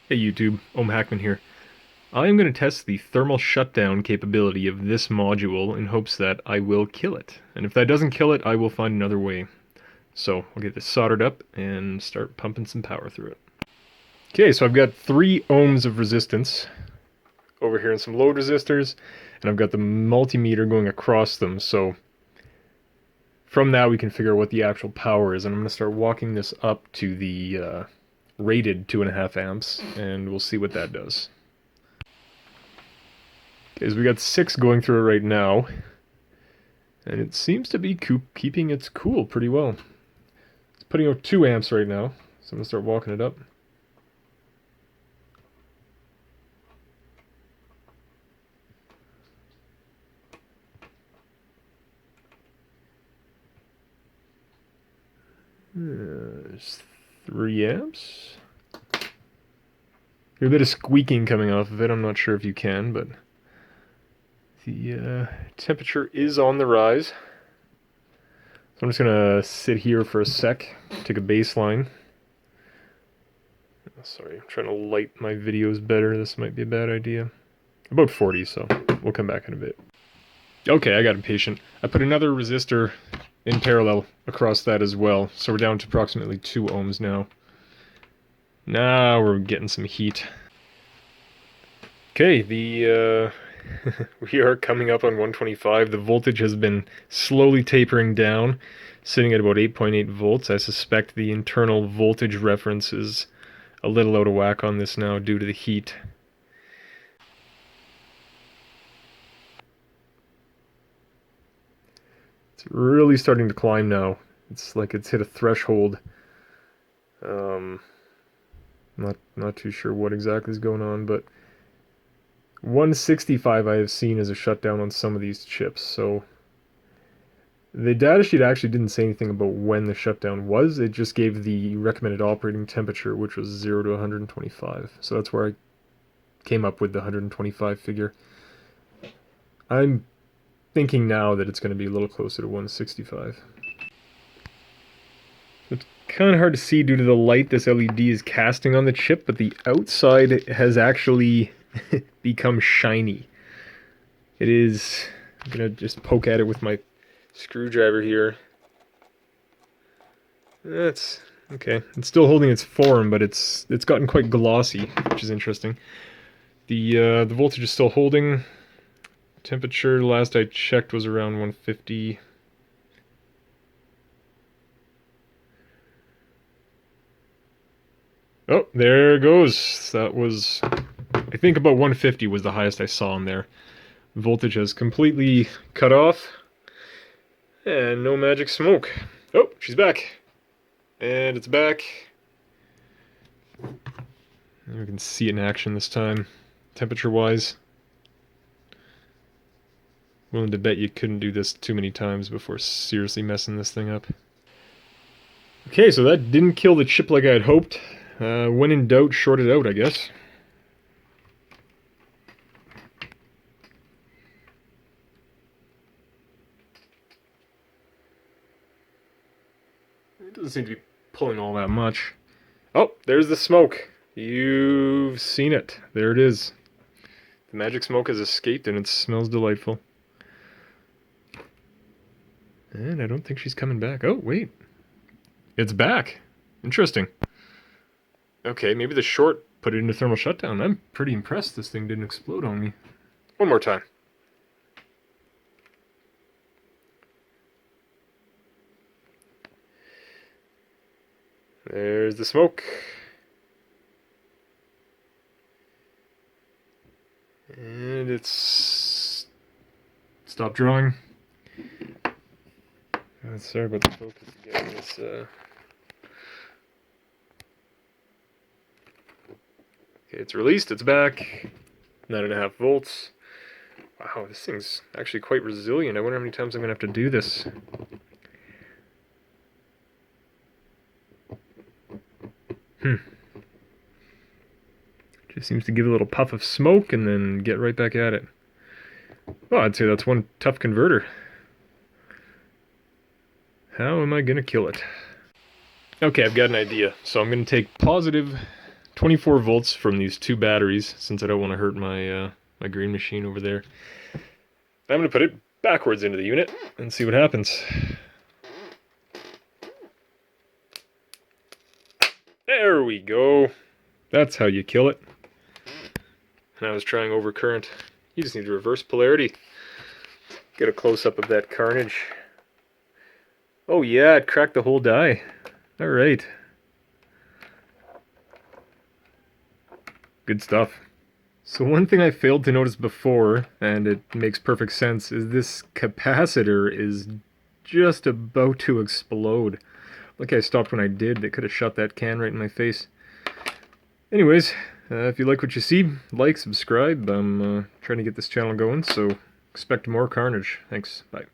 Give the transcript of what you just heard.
Hey YouTube, Hackman here. I am going to test the thermal shutdown capability of this module in hopes that I will kill it. And if that doesn't kill it, I will find another way. So I'll get this soldered up and start pumping some power through it. Okay, so I've got 3 ohms of resistance over here and some load resistors, and I've got the multimeter going across them, so from that we can figure out what the actual power is, and I'm going to start walking this up to the rated 2.5 amps, and we'll see what that does. Okay, so we got 6 going through it right now, and it seems to be keeping its cool pretty well. It's putting out 2 amps right now, so I'm going to start walking it up. There's 3 amps. There's a bit of squeaking coming off of it, I'm not sure if you can, but the temperature is on the rise. So I'm just going to sit here for a sec, take a baseline. Sorry, I'm trying to light my videos better. This might be a bad idea. About 40, so we'll come back in a bit. Okay, I got impatient. I put another resistor in parallel across that as well, so we're down to approximately 2 ohms now. Now we're getting some heat. Okay, we are coming up on 125. The voltage has been slowly tapering down, sitting at about 8.8 volts. I suspect the internal voltage reference is a little out of whack on this now due to the heat. It's really starting to climb now. It's like it's hit a threshold. Not too sure what exactly is going on, but 165 I have seen as a shutdown on some of these chips, so the datasheet actually didn't say anything about when the shutdown was. It just gave the recommended operating temperature, which was 0 to 125. So that's where I came up with the 125 figure. I'm thinking now that it's going to be a little closer to 165. It's kind of hard to see due to the light this LED is casting on the chip, but the outside has actually become shiny. It is... I'm going to just poke at it with my screwdriver here. That's okay. It's still holding its form, but it's gotten quite glossy, which is interesting. The voltage is still holding. Temperature last I checked was around 150. Oh, there it goes. That was, I think about 150 was the highest I saw in there. Voltage has completely cut off. And no magic smoke. Oh, she's back. And it's back. We can see it in action this time, temperature-wise. Willing to bet you couldn't do this too many times before seriously messing this thing up. Okay, so that didn't kill the chip like I had hoped. When in doubt, short it out, I guess. It doesn't seem to be pulling all that much. Oh, there's the smoke. You've seen it. There it is. The magic smoke has escaped and it smells delightful. And I don't think she's coming back. Oh, wait. It's back. Interesting. Okay, maybe the short put it into thermal shutdown. I'm pretty impressed this thing didn't explode on me. One more time. There's the smoke. And it's stopped drawing. Sorry about the focus again. Okay, it's released, it's back. 9.5 volts. Wow, this thing's actually quite resilient. I wonder how many times I'm going to have to do this. Just seems to give a little puff of smoke and then get right back at it. Well, I'd say that's one tough converter. How am I going to kill it? Okay, I've got an idea. So I'm going to take positive 24 volts from these two batteries, since I don't want to hurt my my green machine over there. I'm going to put it backwards into the unit and see what happens. There we go. That's how you kill it. And I was trying overcurrent. You just need to reverse polarity. Get a close-up of that carnage. Oh yeah, it cracked the whole die. Alright. Good stuff. So one thing I failed to notice before, and it makes perfect sense, is this capacitor is just about to explode. Lucky I stopped when I did. They could have shot that can right in my face. Anyways, if you like what you see, like, subscribe. I'm trying to get this channel going, so expect more carnage. Thanks. Bye.